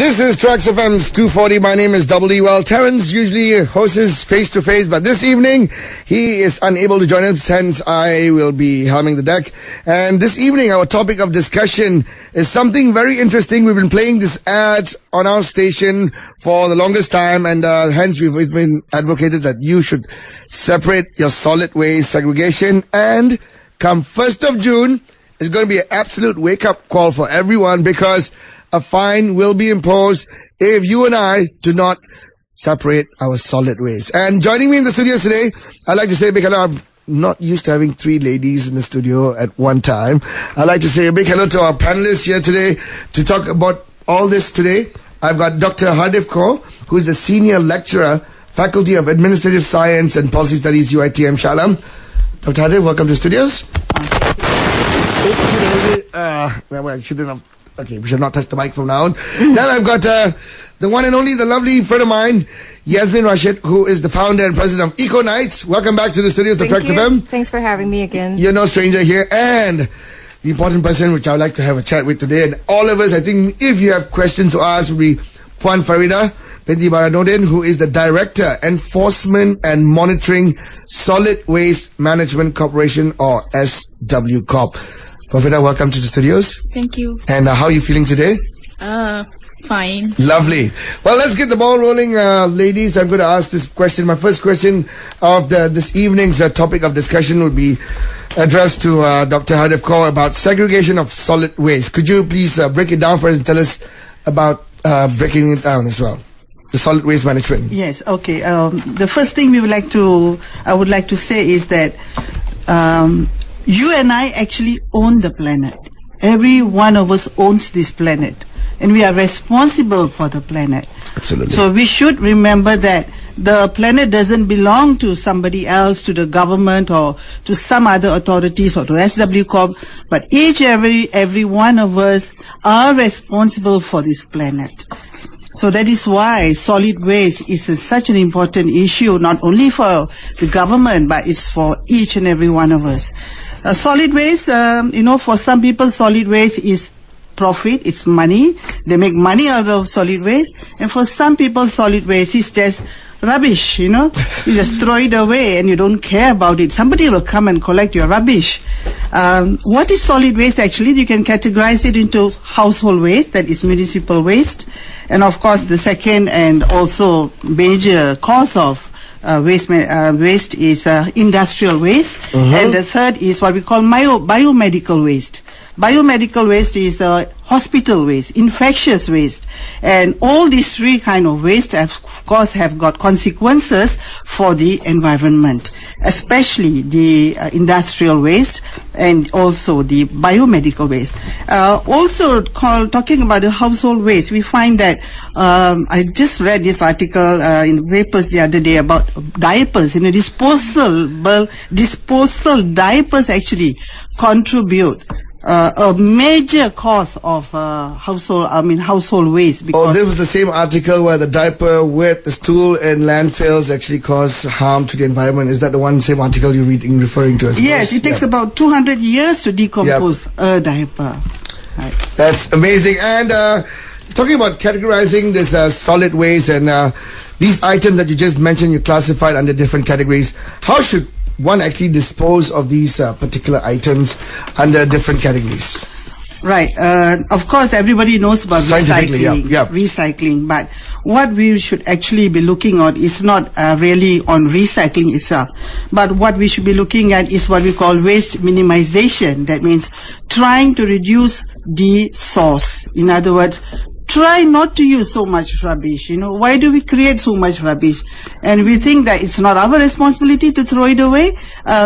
This is Traxx FM's 240. My name is Well, Terence usually hosts face-to-face, but this evening he is unable to join us, hence I will be helming the deck. And this evening our topic of discussion is something very interesting. We've been playing this ad on our station for the longest time, and hence we've been advocated that you should separate your solid waste segregation. And come 1st of June, it's going to be an absolute wake-up call for everyone, because a fine will be imposed if you and I do not separate our solid waste. And joining me in the studios today, I'd like to say a big hello. I'm not used to having three ladies in the studio at one time. I'd like to say a big hello to our panelists here today to talk about all this today. I've got Dr Hardic Kaur, who is a senior lecturer, Faculty of Administrative Science and Policy Studies, UiTM, Shalam. Dr Hardic, welcome to the studios. I shouldn't have. Okay, we should not touch the mic from now on. Then I've got the one and only, the lovely friend of mine, Yasmin Rasyid, who is the founder and president of EcoKnights. Welcome back to the studios of Traxx FM. Thanks for having me again. You're no stranger here. And the important person which I would like to have a chat with today, and all of us, I think, if you have questions to ask, will be Puan Faridah, binti Bahara Nordin, who is the Director, Enforcement and Monitoring, Solid Waste Management Corporation, or SWCorp. Faridah, welcome to the studios. Thank you. And how are you feeling today? Fine. Lovely. Well, let's get the ball rolling, ladies. I'm going to ask this question. My first question of this evening's topic of discussion would be addressed to Dr Hardic Kaur about segregation of solid waste. Could you please break it down for us and tell us about breaking it down as well? The solid waste management. Yes. Okay. The first thing I would like to say is that you and I actually own the planet. Every one of us owns this planet, and we are responsible for the planet. Absolutely. So we should remember that the planet doesn't belong to somebody else, to the government or to some other authorities or to SWCorp, but every one of us are responsible for this planet. So that is why solid waste is such an important issue, not only for the government, but it's for each and every one of us. Solid waste, for some people solid waste is profit, it's money. They make money out of solid waste. And for some people solid waste is just rubbish, You just throw it away and you don't care about it. Somebody will come and collect your rubbish. What is solid waste actually? You can categorize it into household waste, that is municipal waste. And of course the second and also major cause of waste is industrial waste. And the third is what we call biomedical waste. Biomedical waste is hospital waste, infectious waste, and all these three kind of waste of course have got consequences for the environment, especially the industrial waste and also the biomedical waste. Talking about the household waste, we find that I just read this article in the papers the other day about diapers. Disposal diapers actually contribute a major cause of household waste. Because this was the same article where the diaper, wet, the stool and landfills actually cause harm to the environment. Is that the same article you're referring to? Yes, it takes about 200 years to decompose a diaper. Right. That's amazing. And talking about categorizing this solid waste and these items that you just mentioned, you classified under different categories. How should one actually dispose of these particular items under different categories? Right. Of course, everybody knows about recycling. Yeah. Recycling, but what we should actually be looking at is not really on recycling itself, but what we should be looking at is what we call waste minimization. That means trying to reduce the source. In other words, try not to use so much rubbish. Why do we create so much rubbish? And we think that it's not our responsibility to throw it away.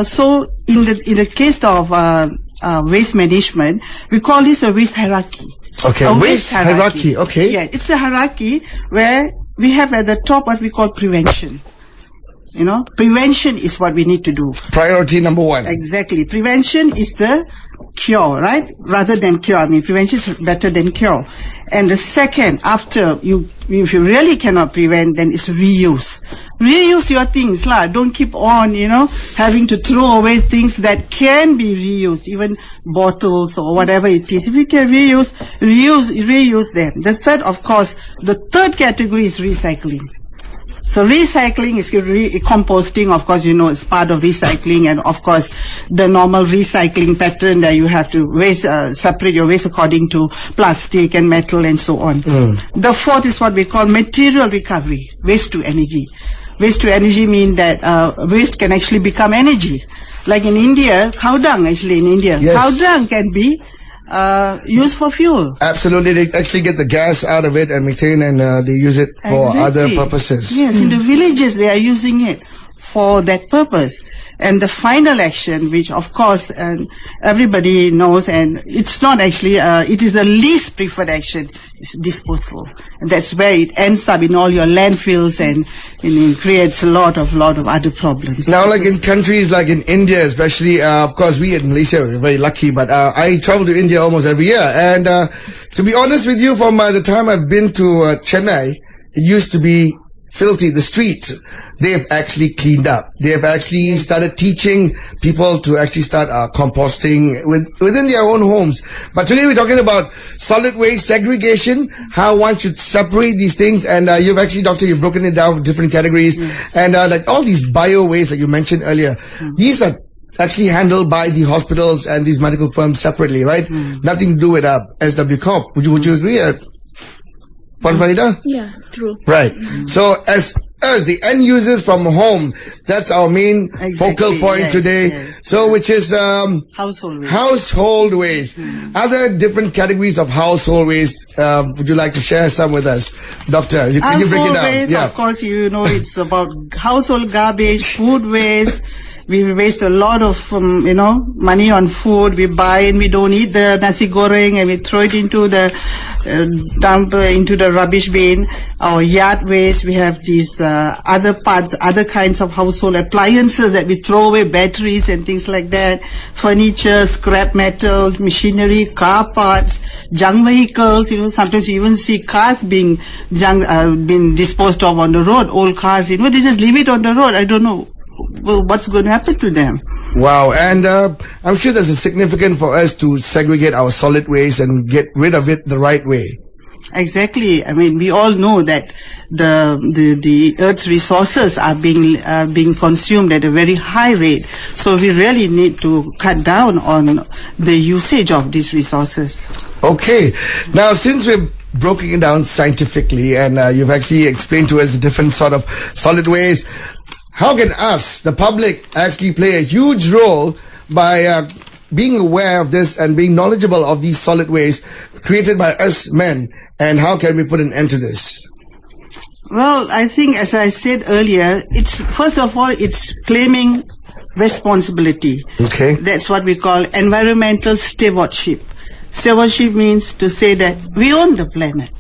So in the case of waste management, we call this a waste hierarchy. Okay, waste hierarchy. Okay. Yeah, it's a hierarchy where we have at the top what we call prevention. Prevention is what we need to do. Priority number one. Exactly. Prevention is the cure, right? Rather than cure. I mean, prevention is better than cure. And the second, if you really cannot prevent, then it's reuse. Reuse your things, lah. Don't keep on, having to throw away things that can be reused, even bottles or whatever it is. If you can reuse them. The third category is recycling. So recycling is composting, of course, it's part of recycling, and of course the normal recycling pattern that you have to separate your waste according to plastic and metal and so on. The fourth is what we call material recovery, waste to energy. Waste to energy means that waste can actually become energy. Like in India, cow dung Yes. Cow dung can be used for fuel. Absolutely, they actually get the gas out of it and methane, and they use it for other purposes. Yes, in the villages they are using it for that purpose. And the final action, which of course everybody knows, and it's not actually, it is the least preferred action, is disposal. And that's where it ends up in all your landfills, and it creates a lot of other problems. Now, like in countries like in India, especially, of course, we in Malaysia are very lucky, but I travel to India almost every year. And to be honest with you, from the time I've been to Chennai, it used to be filthy. The streets, they have actually cleaned up. They have actually started teaching people to actually start composting within their own homes. But today we're talking about solid waste segregation, how one should separate these things. And you've actually, Doctor, you've broken it down for different categories. And like all these bio waste that you mentioned earlier, these are actually handled by the hospitals and these medical firms separately, right? Nothing to do with SWCorp. Would you agree? Puan Faridah? Yeah, true. Right. So as the end users from home, that's our main focal point today. Yes. So which is household waste. Household waste. Other different categories of household waste. Would you like to share some with us, Doctor? Can you break it down? Waste, of course, it's about household garbage, food waste. We waste a lot of, money on food. We buy and we don't eat the nasi goreng, and we throw it into the dump into the rubbish bin. Our yard waste, we have these other kinds of household appliances that we throw away, batteries and things like that. Furniture, scrap metal, machinery, car parts, junk vehicles. Sometimes you even see cars being disposed of on the road. Old cars, they just leave it on the road. I don't know what's going to happen to them. Wow. And I'm sure there's a significance for us to segregate our solid waste and get rid of it the right way. Exactly. I mean, we all know that the Earth's resources are being consumed at a very high rate. So we really need to cut down on the usage of these resources. Okay. Now, since we've broken it down scientifically, and you've actually explained to us the different sort of solid waste, how can us, the public, actually play a huge role by being aware of this and being knowledgeable of these solid waste created by us men, and how can we put an end to this? Well, I think, as I said earlier, first of all, it's claiming responsibility. Okay. That's what we call environmental stewardship. Stewardship means to say that we own the planet.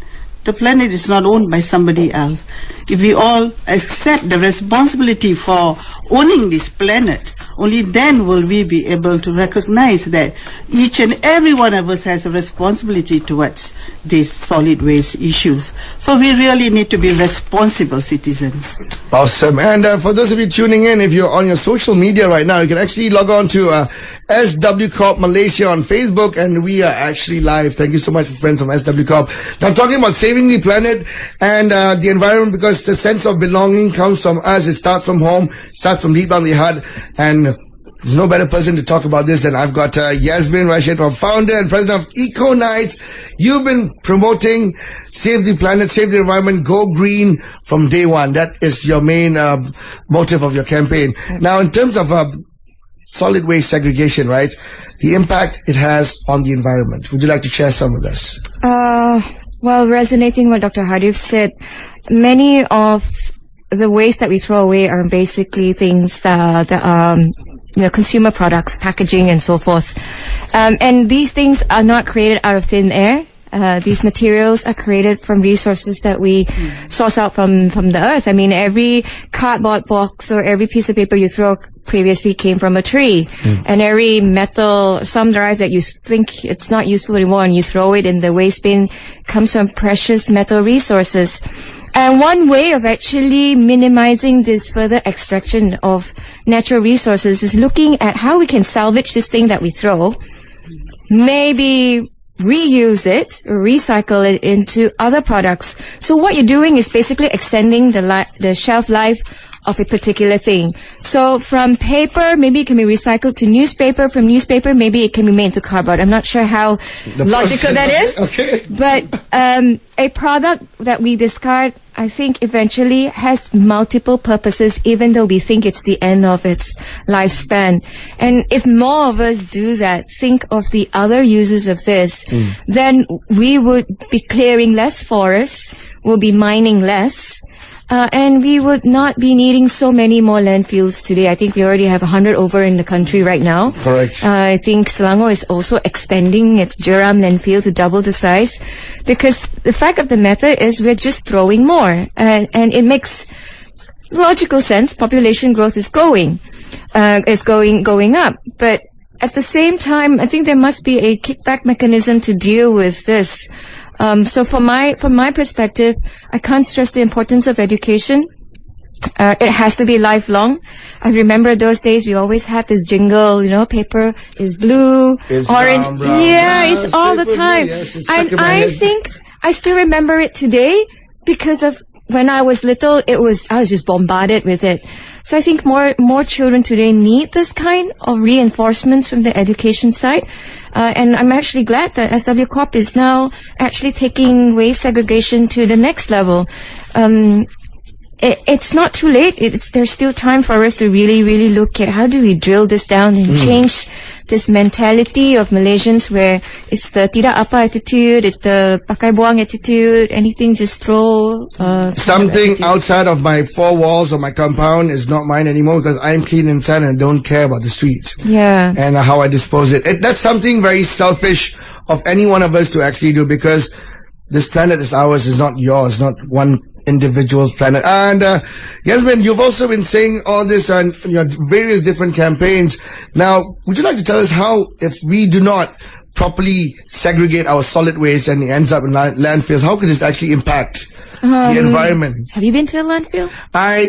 The planet is not owned by somebody else. If we all accept the responsibility for owning this planet, only then will we be able to recognize that each and every one of us has a responsibility towards these solid waste issues. So we really need to be responsible citizens. Awesome. And for those of you tuning in, if you're on your social media right now, you can actually log on to SWCorp Malaysia on Facebook, and we are actually live. Thank you so much, friends from SWCorp. Now, I'm talking about saving the planet and the environment, because the sense of belonging comes from us. It starts from home, starts from deep down the heart, and there's no better person to talk about this than I've got Yasmin Rasyid, founder and president of EcoKnights. You've been promoting Save the Planet, Save the Environment, Go Green from day one. That is your main motive of your campaign. Now, in terms of solid waste segregation, right, the impact it has on the environment, would you like to share some with us? Well, resonating what Dr. Hardic said, many of the waste that we throw away are basically things that consumer products, packaging, and so forth. And these things are not created out of thin air. These materials are created from resources that we source out from the earth. I mean, every cardboard box or every piece of paper you throw previously came from a tree. And every metal, some drive that you think it's not useful anymore and you throw it in the waste bin comes from precious metal resources. And one way of actually minimizing this further extraction of natural resources is looking at how we can salvage this thing that we throw, maybe reuse it or recycle it into other products. So what you're doing is basically extending the shelf life of a particular thing. So from paper, maybe it can be recycled to newspaper. From newspaper, maybe it can be made into cardboard. I'm not sure how logical that is. Okay. But a product that we discard, I think eventually has multiple purposes, even though we think it's the end of its lifespan. And if more of us do that, think of the other uses of this, then we would be clearing less forests, we'll be mining less, and we would not be needing so many more landfills today. I think we already have 100 over in the country right now. Correct. I think Selangor is also extending its Jeram landfill to double the size, because the fact of the matter is we're just throwing more, and it makes logical sense. Population growth is going up, but at the same time, I think there must be a kickback mechanism to deal with this. So from my perspective, I can't stress the importance of education. It has to be lifelong. I remember those days we always had this jingle, paper is blue, It's orange. brown, yeah, yes, it's all the paper time. blue, yes, it's stuck And in my I head. think I still remember it today because of when I was little, I was just bombarded with it. So I think more children today need this kind of reinforcements from the education side. And I'm actually glad that SWCorp is now actually taking waste segregation to the next level. It's not too late. There's still time for us to really, really look at how do we drill this down and change this mentality of Malaysians where it's the tidak apa attitude, it's the pakai buang attitude, anything just throw. Something outside of my four walls of my compound is not mine anymore because I'm clean inside and don't care about the streets. Yeah. And how I dispose it. That's something very selfish of any one of us to actually do, because this planet is ours, is not yours, not one individual's planet. And Yasmin, you've also been saying all this on various different campaigns. Now, would you like to tell us how, if we do not properly segregate our solid waste and it ends up in landfills, how could this actually impact the environment? Have you been to a landfill?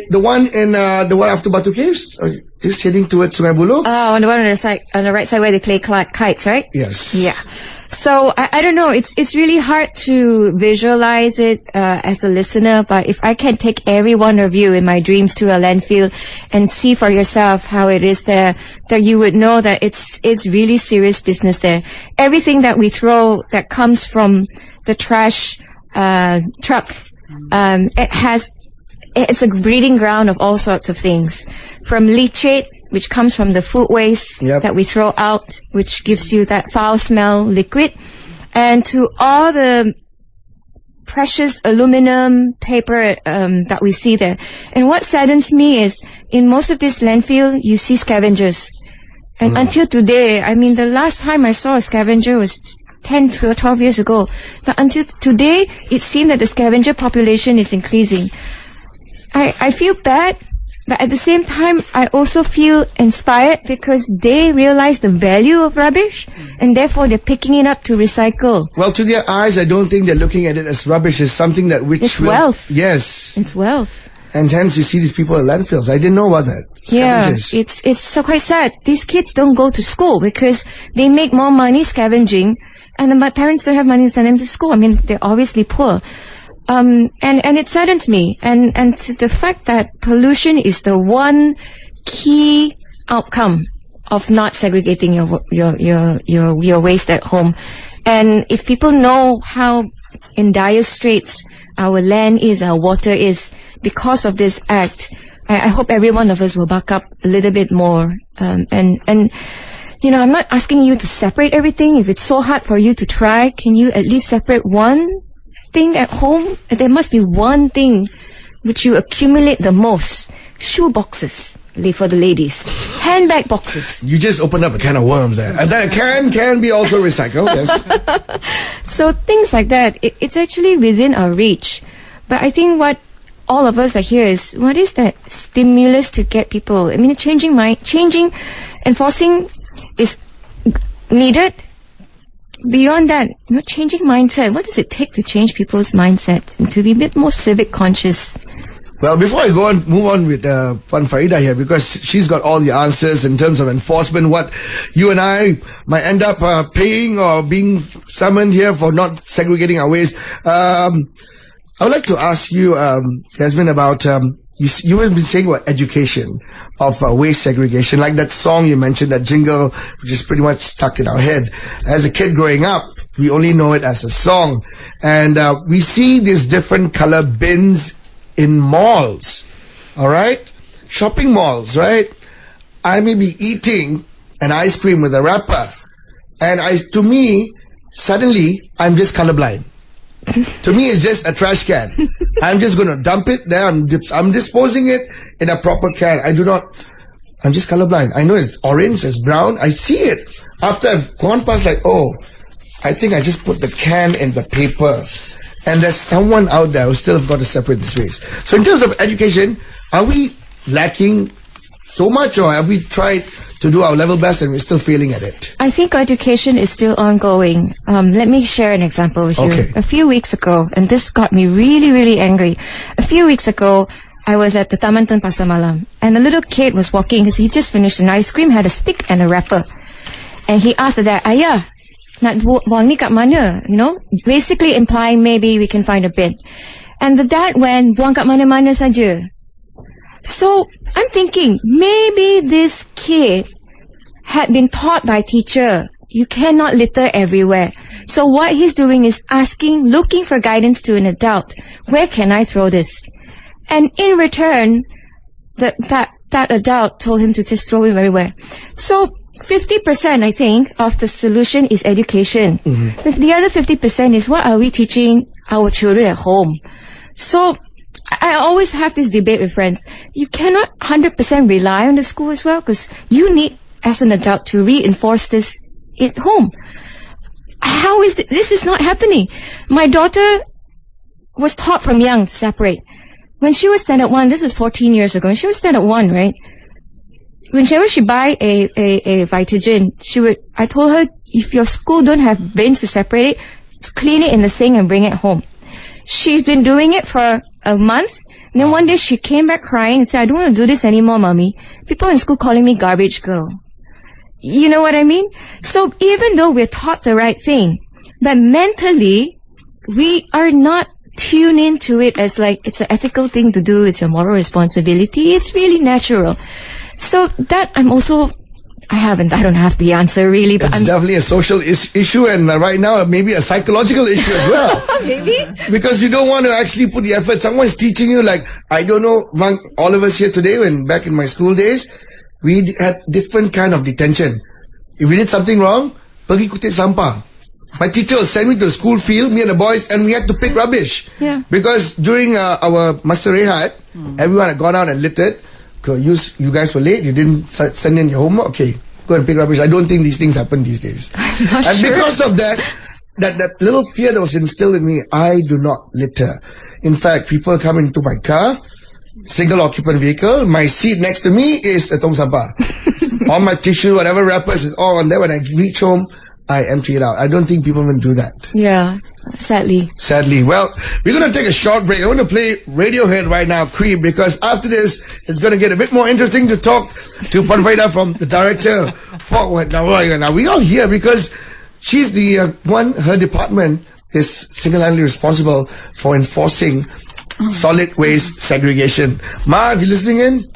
The one after Batu Caves, just heading towards Sungai Buloh. Oh, on the one on the right side where they play kites, right? Yes. Yeah. So I don't know. It's really hard to visualize it as a listener. But if I can take every one of you in my dreams to a landfill and see for yourself how it is there, that you would know that it's really serious business there. Everything that we throw that comes from the trash truck, it's a breeding ground of all sorts of things, from leachate, which comes from the food waste that we throw out, which gives you that foul smell liquid, and to all the precious aluminum, paper that we see there. And what saddens me is, in most of this landfill, you see scavengers. And until today, I mean, the last time I saw a scavenger was 10 to 12 years ago. But until today, it seems that the scavenger population is increasing. I feel bad, but at the same time, I also feel inspired because they realize the value of rubbish and therefore they're picking it up to recycle. Well, to their eyes, I don't think they're looking at it as rubbish. It's something that It's wealth. Yes. It's wealth. And hence you see these people at landfills. I didn't know about that. Yeah, Scavengers. it's so quite sad. These kids don't go to school because they make more money scavenging, and then my parents don't have money to send them to school. I mean, they're obviously poor. And it saddens me. And to the fact that pollution is the one key outcome of not segregating your waste at home. And if people know how in dire straits our land is, our water is, because of this act, I hope every one of us will back up a little bit more. And you know, I'm not asking you to separate everything. If it's so hard for you to try, can you at least separate one thing at home? There must be one thing which you accumulate the most. Shoe boxes for the ladies. Handbag boxes. You just opened up a can of worms there. And that can be also recycled, yes. So things like that, it's actually within our reach. But I think what all of us are here is, what is that stimulus to get people? I mean, enforcing is needed. Beyond that, changing mindset. What does it take to change people's mindset and to be a bit more civic conscious? Well, before I move on with Puan Faridah here, because she's got all the answers in terms of enforcement, what you and I might end up paying or being summoned here for not segregating our waste. I would like to ask you, Yasmin, about you have been saying about education of waste segregation, like that song you mentioned, that jingle, which is pretty much stuck in our head. As a kid growing up, we only know it as a song, and we see these different color bins in malls, all right? Shopping malls, right? I may be eating an ice cream with a wrapper, and to me, suddenly, I'm just colorblind. To me, it's just a trash can. I'm just going to dump it there. I'm disposing it in a proper can. I'm just colorblind. I know it's orange, it's brown. I see it. After I've gone past, like, oh, I think I just put the can in the papers. And there's someone out there who still have got to separate this waste. So in terms of education, are we lacking so much, or have we tried to do our level best and we're still failing at it? I think education is still ongoing. Let me share an example with you. Okay. A few weeks ago, and this got me really, really angry. A few weeks ago, I was at the Taman Tun Pasar Malam, and a little kid was walking because he just finished an ice cream, had a stick and a wrapper. And he asked the dad, Ayah, nak buang ni kat mana? Basically implying maybe we can find a bin. And the dad went, buang kat mana-mana saja. So I'm thinking, maybe this kid had been taught by teacher, you cannot litter everywhere. So what he's doing is looking for guidance to an adult. Where can I throw this? And in return, that adult told him to just throw it everywhere. So 50%, I think, of the solution is education. But the other 50% is, what are we teaching our children at home? So I always have this debate with friends. You cannot 100% rely on the school as well, because you need, as an adult, to reinforce this at home. How is this is not happening? My daughter was taught from young to separate. When she was standard 1, this was 14 years ago, when she was standard 1, right? Whenever she buy a Vitagen, I told her, if your school don't have bins to separate it, just clean it in the sink and bring it home. She's been doing it for a month, and then one day she came back crying and said, I don't want to do this anymore, mommy. People in school calling me garbage girl. You know what I mean? So even though we're taught the right thing, but mentally, we are not tuned into it as like, it's an ethical thing to do, it's your moral responsibility, it's really natural. So that I don't have the answer really, but it's definitely a social issue, and right now maybe a psychological issue as well. Maybe. Because you don't want to actually put the effort. Someone's teaching you, like, I don't know, among all of us here today, when back in my school days, we had different kind of detention. If we did something wrong, pergi kutip sampah. My teacher will send me to the school field, me and the boys, and we had to pick rubbish. Yeah. Because during our Masa Rehat, everyone had gone out and littered. You guys were late, you didn't send in your homework, okay, go and pick rubbish. I don't think these things happen these days. And sure. Because of that little fear that was instilled in me, I do not litter. In fact, people come into my car, single occupant vehicle, my seat next to me is a tong sampah. All my tissue, whatever wrappers is all on there. When I reach home, I empty it out. I don't think people even do that. Yeah, sadly. Well, we're going to take a short break. I want to play Radiohead right now, Creep, because after this, it's going to get a bit more interesting to talk to Puan Faridah from the director for Now, we all here because she's the one, her department is single-handedly responsible for enforcing solid waste segregation. Ma, if you're listening in,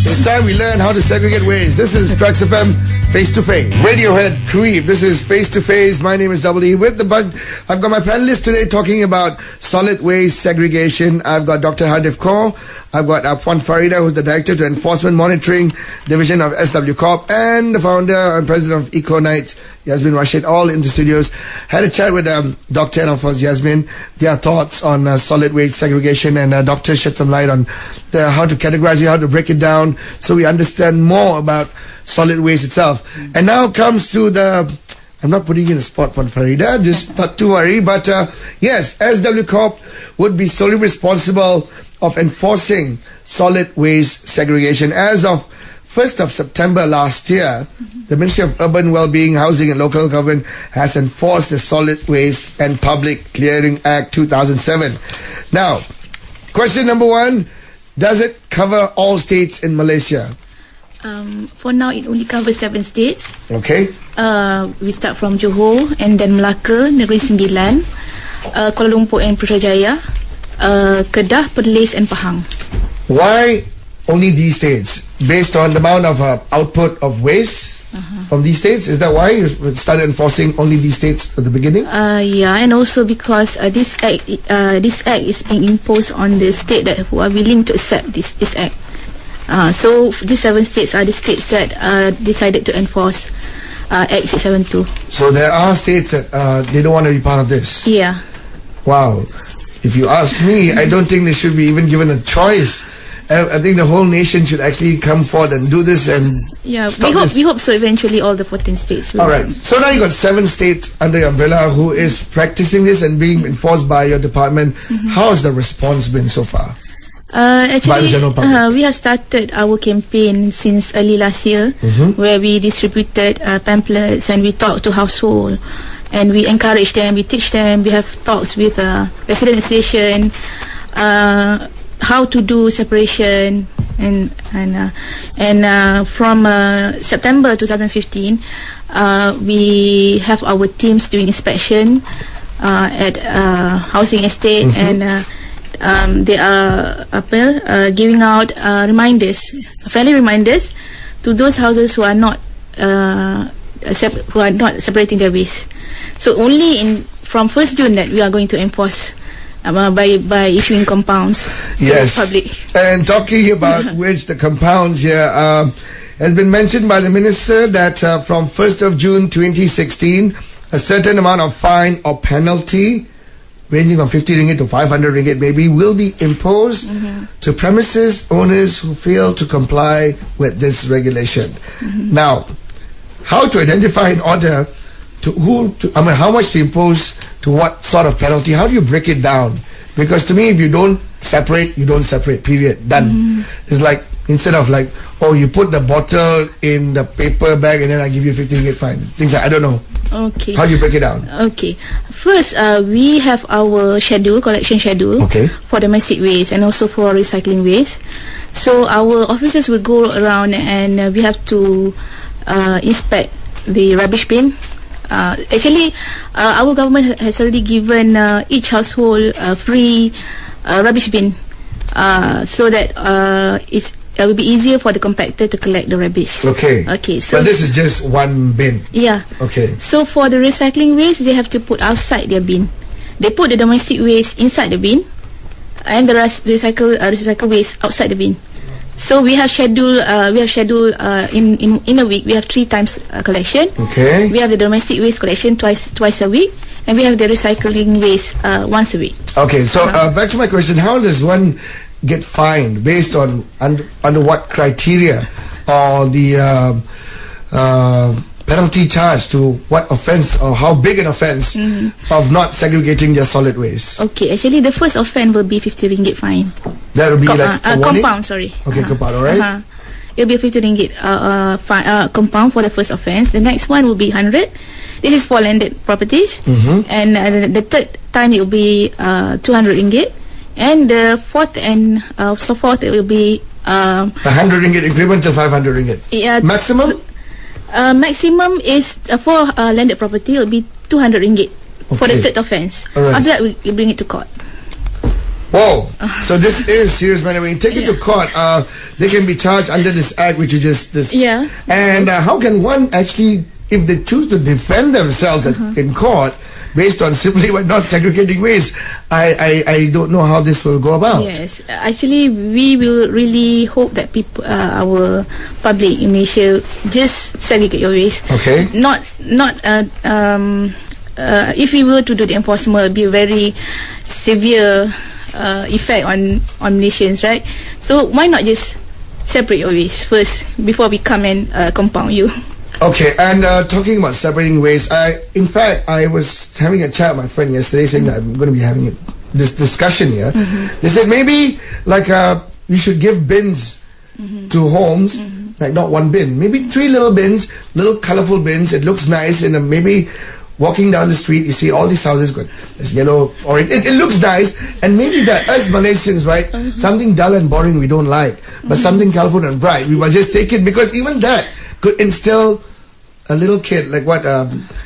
it's time we learn how to segregate waste. This is Traxx FM Face to Face. Radiohead Creep. This is Face to Face. My name is Double E. I've got my panelists today talking about solid waste segregation. I've got Dr Hardic Kaur. I've got Puan Faridah, who's the Director to Enforcement Monitoring Division of SWCorp, and the founder and president of EcoKnights, Yasmin Rasyid, all in the studios. Had a chat with Dr. and of course Yasmin, their thoughts on solid waste segregation, and Doctor shed some light on how to categorize it, how to break it down, so we understand more about solid waste itself. And now comes to the I'm not putting you in a spot, Puan Faridah, just not to worry. But yes, SWCorp would be solely responsible of enforcing solid waste segregation. As of 1st of September last year, the Ministry of Urban Wellbeing, Housing and Local Government has enforced the Solid Waste and Public Clearing Act 2007. Now, question number 1, does it cover all states in Malaysia? For now, it only covers 7 states. Okay. We start from Johor and then Melaka, Negeri Sembilan, Kuala Lumpur and Putrajaya, Kedah, Perlis and Pahang. Why only these states? Based on the amount of output of waste from these states? Is that why you started enforcing only these states at the beginning? Yeah, and also because this act is being imposed on the state that who are willing to accept this act. So these 7 states are the states that decided to enforce Act 672. So there are states that they don't want to be part of this. Yeah. Wow. If you ask me, I don't think they should be even given a choice. I think the whole nation should actually come forward and do this and we hope so. Eventually, all the 14 states will. All right. So now you got 7 states under your umbrella who is practicing this and being enforced by your department. How has the response been so far? Actually, by the general public? we have started our campaign since early last year, where we distributed pamphlets and we talked to household, and we encourage them, we teach them, we have talks with resident station, how to do separation, and from September 2015, we have our teams doing inspection at housing estate, and they are giving out friendly reminders to those houses who are not separating their waste. So only from 1st June that we are going to enforce by issuing compounds to the public. And talking about which, the compounds here has been mentioned by the minister that from 1st of June 2016, a certain amount of fine or penalty ranging from 50 ringgit to 500 ringgit maybe will be imposed to premises owners who fail to comply with this regulation. Now, how to identify in order to how much to impose to what sort of penalty? How do you break it down? Because to me, if you don't separate, you don't separate, period, done. It's like, instead of like, oh, you put the bottle in the paper bag and then I give you 50 ringgit fine. Things like, I don't know. Okay. How do you break it down? Okay. First, we have our collection schedule for domestic waste and also for recycling waste. So our officers will go around and we have to inspect the rubbish bin. Actually, our government has already given each household a free rubbish bin, so that it will be easier for the compactor to collect the rubbish. Okay. So this is just one bin. Yeah. Okay. So for the recycling waste, they have to put outside their bin. They put the domestic waste inside the bin, and the recycle waste outside the bin. So we have schedule. In a week we have 3 times collection. Okay. We have the domestic waste collection twice a week, and we have the recycling waste once a week. Okay. So back to my question: how does one get fined based on under what criteria, or the penalty charge to what offence, or how big an offence of not segregating their solid waste? Okay, actually the first offence will be 50 ringgit fine. That will be like a warning? Compound, sorry. Okay, compound, alright. It will be 50 ringgit compound for the first offence. The next one will be 100. This is for landed properties. And the third time it will be 200 ringgit. And the fourth and so forth, it will be 100 ringgit increment to 500 ringgit. Yeah. Maximum? Maximum is for landed property, it will be 200 ringgit for the third offence. Right. After that, we bring it to court. Whoa! So this is serious matter. When you take it to court, they can be charged under this act, which is just this. Yeah. And how can one actually, if they choose to defend themselves in court, based on simply not segregating waste, I don't know how this will go about. Yes, actually, we will really hope that people, our public in Malaysia, just segregate your waste. Okay. If we were to do the enforcement, it will be a very severe effect on Malaysians, right? So why not just separate your waste first before we come and compound you? Okay, and talking about separating waste, in fact, I was having a chat with my friend yesterday saying that I'm going to be having this discussion here. They said maybe like you should give bins to homes, like not one bin, maybe 3 little bins, little colorful bins. It looks nice, and maybe walking down the street, you see all these houses good. There's yellow, orange. It looks nice, and maybe that us Malaysians, right, something dull and boring we don't like, but something colorful and bright, we will just take it, because even that could instill a little kid, like what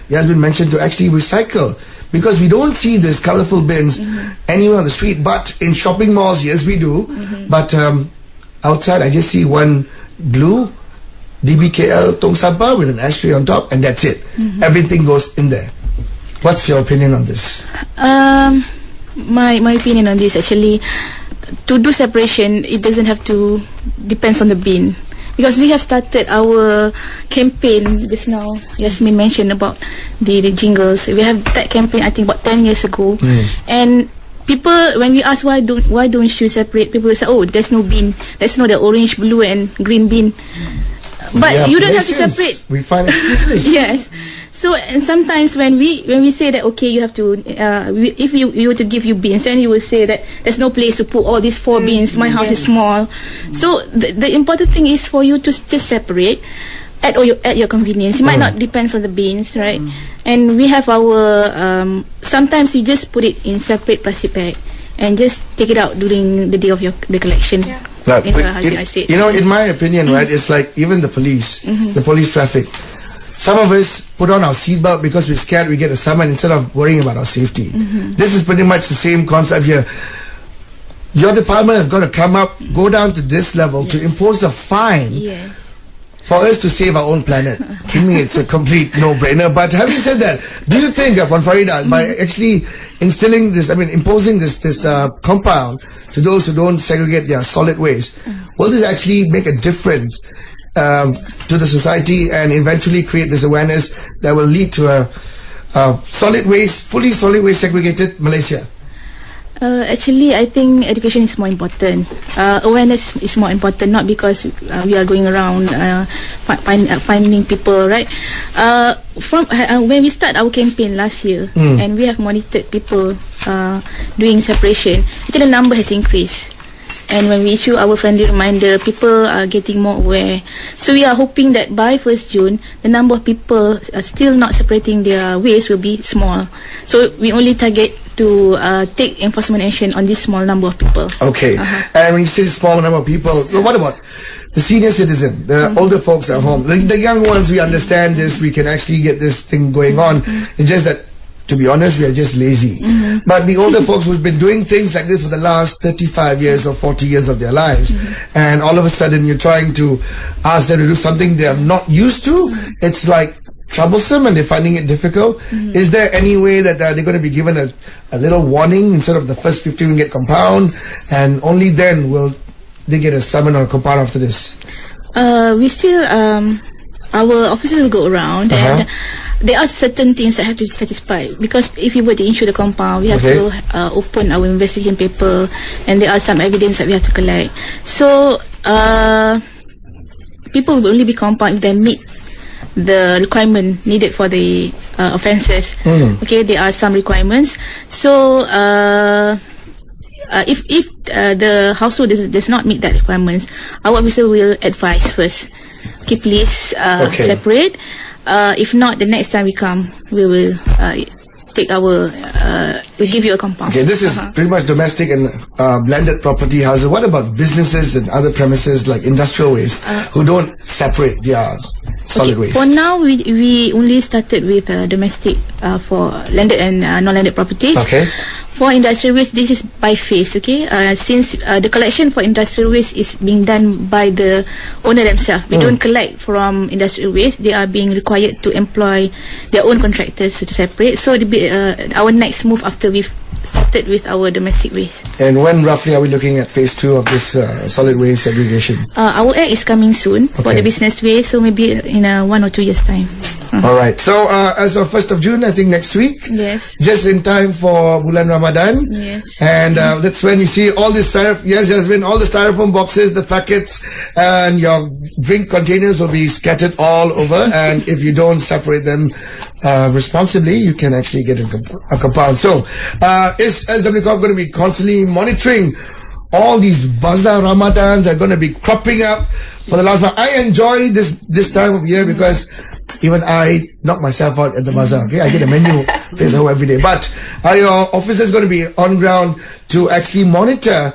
Yasmin mentioned, to actually recycle. Because we don't see these colorful bins anywhere on the street, but in shopping malls, yes, we do. But outside, I just see one blue DBKL Tong Sampah with an ashtray on top, and that's it. Everything goes in there. What's your opinion on this? My opinion on this, actually, to do separation, it doesn't have to depends on the bin. Because we have started our campaign just now. Yasmin mentioned about the jingles. We have that campaign, I think, about 10 years ago. And people, when we ask why don't you separate, people say, oh, there's no bin. There's no the orange, blue, and green bin. But you don't have to separate. We find excuses. Yes. So, and sometimes when we say that, okay, you have to, if you were to give you bins, then you will say that there's no place to put all these 4 bins. My house is small. So the important thing is for you to just separate at your convenience. It might not depends on the bins, right? And we have our sometimes you just put it in separate plastic bag and just take it out during the day of the collection. Like, you know, in my opinion, right, it's like even the police, the police traffic. Some of us put on our seatbelt because we're scared we get a summon instead of worrying about our safety. This is pretty much the same concept here. Your department has got to come up, go down to this level to impose a fine for us to save our own planet. To me, it's a complete no-brainer. But having said that, do you think, Puan Faridah, by actually instilling this, imposing this compound to those who don't segregate their solid waste, will this actually make a difference to the society and eventually create this awareness that will lead to a fully solid waste segregated Malaysia? Actually, I think education is more important. Awareness is more important, not because we are going around finding people, right? From when we start our campaign last year, and we have monitored people doing separation, actually the number has increased. And when we issue our friendly reminder, people are getting more aware. So we are hoping that by 1st June, the number of people still not separating their waste will be small. So we only target to take enforcement action on this small number of people. Okay. And when you say small number of people, what about the senior citizen, the older folks at home? The young ones, we understand this, we can actually get this thing going on. It's just that, to be honest, we are just lazy. But the older folks who've been doing things like this for the last 35 years or 40 years of their lives, and all of a sudden you're trying to ask them to do something they're not used to, it's like troublesome and they're finding it difficult. Is there any way that they're going to be given a little warning instead of the first 15 ringgit compound, and only then will they get a summon or a compound after this? We still, our officers will go around and there are certain things that have to be satisfied, because if you were to issue the compound, we have to open our investigation paper, and there are some evidence that we have to collect. So people will only be compound if they meet the requirement needed for the offences. Okay, there are some requirements. So if the household does not meet that requirements, our officer will advise first. Okay, please separate. If not, the next time we come, we will take our, we'll give you a compound. Okay, this is pretty much domestic and blended property houses. What about businesses and other premises like industrial waste who don't separate their solid waste? For now, we only started with domestic for landed and non-landed properties. For industrial waste, this is by phase, since the collection for industrial waste is being done by the owner themselves. We don't collect from industrial waste. They are being required to employ their own contractors to separate. So our next move after we've started with our domestic waste. And when roughly are we looking at phase 2 of this solid waste segregation? Our act is coming soon for the business waste, so maybe in 1 or 2 years' time. All right. So as of 1st of June, I think next week. Yes. Just in time for Bulan Ramadan. Yes. And that's when you see all this Yasmin, all the styrofoam boxes, the packets, and your drink containers will be scattered all over. And if you don't separate them responsibly, you can actually get a compound. So is SWCorp going to be constantly monitoring all these bazaar Ramadans are going to be cropping up for the last month? I enjoy this time of year because even I knock myself out at the bazaar. Okay, I get a menu place home every day. But are your officers going to be on ground to actually monitor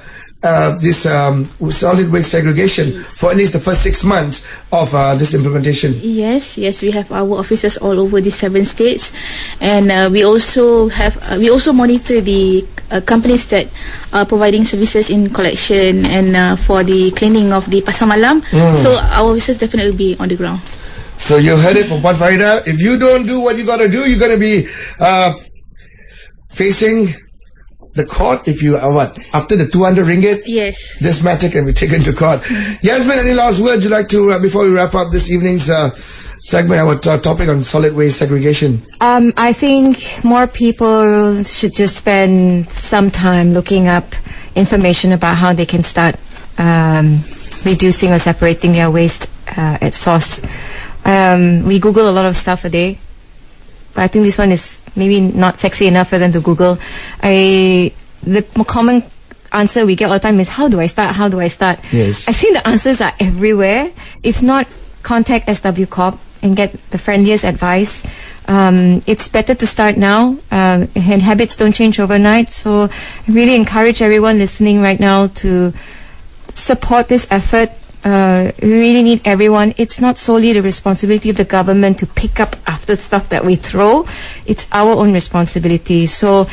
this solid waste segregation for at least the first 6 months of this implementation? Yes, we have our officers all over the 7 states, and we also monitor the companies that are providing services in collection and for the cleaning of the pasar malam. So our officers definitely will be on the ground. So you heard it from Puan Faridah. If you don't do what you got to do, you're going to be facing the court. If you after the 200 ringgit, yes, this matter can be taken to court. Yasmin, any last words you'd like to before we wrap up this evening's segment, our topic on solid waste segregation? I think more people should just spend some time looking up information about how they can start reducing or separating their waste at source. We Google a lot of stuff a day, but I think this one is maybe not sexy enough for them to Google. The common answer we get all the time is, how do I start? How do I start? Yes. I think the answers are everywhere. If not, contact SWCorp and get the friendliest advice. It's better to start now, and habits don't change overnight. So I really encourage everyone listening right now to support this effort. We really need everyone. It's not solely the responsibility of the government to pick up after stuff that we throw. It's our own responsibility. So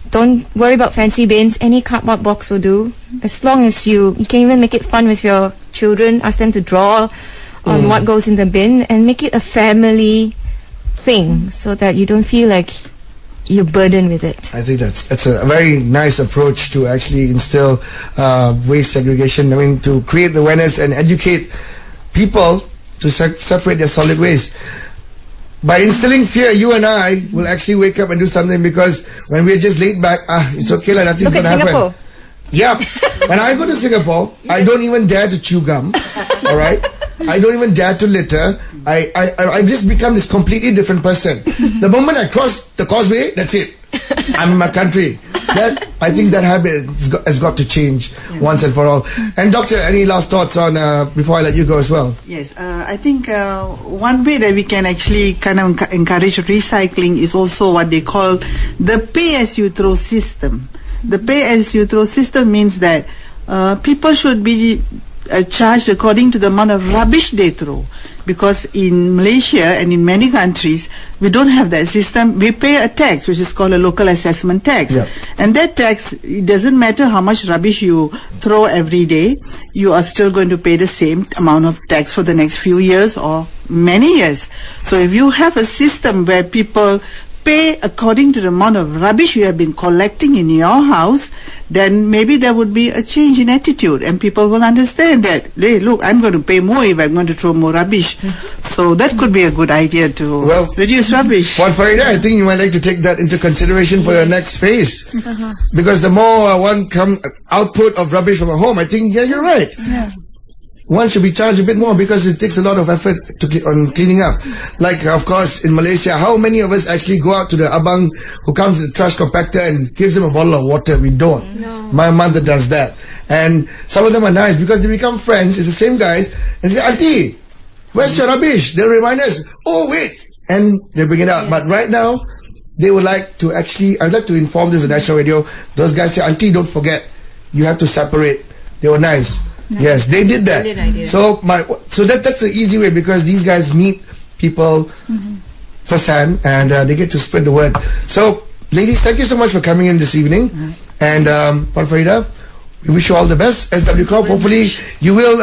don't worry about fancy bins. Any cardboard box will do. As long as you can even make it fun with your children. Ask them to draw on what goes in the bin and make it a family thing so that you don't feel like you're burdened with it. I think that's a very nice approach to actually instill waste segregation. I mean, to create the awareness and educate people to separate their solid waste. By instilling fear, you and I will actually wake up and do something, because when we're just laid back, it's okay, like nothing's going to happen. Singapore. Yeah. When I go to Singapore, I don't even dare to chew gum. All right? I don't even dare to litter. I just become this completely different person. The moment I cross the causeway, that's it. I'm in my country. I think that habit has got to change once and for all. And Doctor, any last thoughts on before I let you go as well? Yes, I think one way that we can actually kind of encourage recycling is also what they call the pay-as-you-throw system. The pay-as-you-throw system means that people should be charged according to the amount of rubbish they throw, because in Malaysia and in many countries we don't have that system. We pay a tax which is called a local assessment tax, and that tax, it doesn't matter how much rubbish you throw every day, you are still going to pay the same amount of tax for the next few years or many years. So if you have a system where people pay according to the amount of rubbish you have been collecting in your house, then maybe there would be a change in attitude, and people will understand that, hey, look, I'm going to pay more if I'm going to throw more rubbish. So that could be a good idea to reduce rubbish. Puan Faridah, I think you might like to take that into consideration for your next phase. Because the more output of rubbish from a home, I think, you're right. One should be charged a bit more, because it takes a lot of effort on cleaning up. Like, of course, in Malaysia, how many of us actually go out to the abang who comes with the trash compactor and gives them a bottle of water? We don't. No. My mother does that. And some of them are nice because they become friends. It's the same guys. And say, Auntie, where's your rubbish? They'll remind us, oh, wait. And they bring it out. Yes. But right now, they would like to actually, I'd like to inform this on national radio. Those guys say, Auntie, don't forget, you have to separate. They were nice. Yes, they did that. So that's an easy way, because these guys meet people firsthand and they get to spread the word. So, ladies, thank you so much for coming in this evening. And Puan Faridah, we wish you all the best. SWCorp, hopefully you will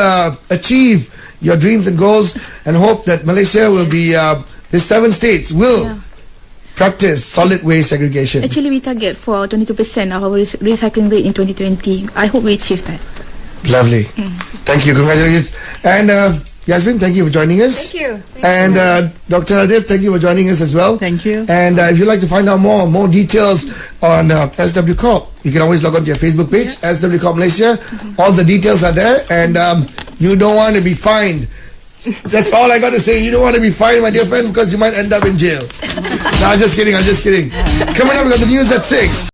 achieve your dreams and goals, and hope that Malaysia will be, the 7 states will practice solid waste segregation. Actually, we target for 22% of our recycling rate in 2020. I hope we achieve that. Lovely. Thank you. Congratulations. And Yasmin, thank you for joining us. Thank you. And Dr. Hardic, thank you for joining us as well. Thank you. And if you'd like to find out more details on SWCorp, you can always log on to your Facebook page, SWCorp Malaysia. All the details are there, and you don't want to be fined. That's all I got to say. You don't want to be fined, my dear friend, because you might end up in jail. No, I'm just kidding. Coming up, we got the news at 6.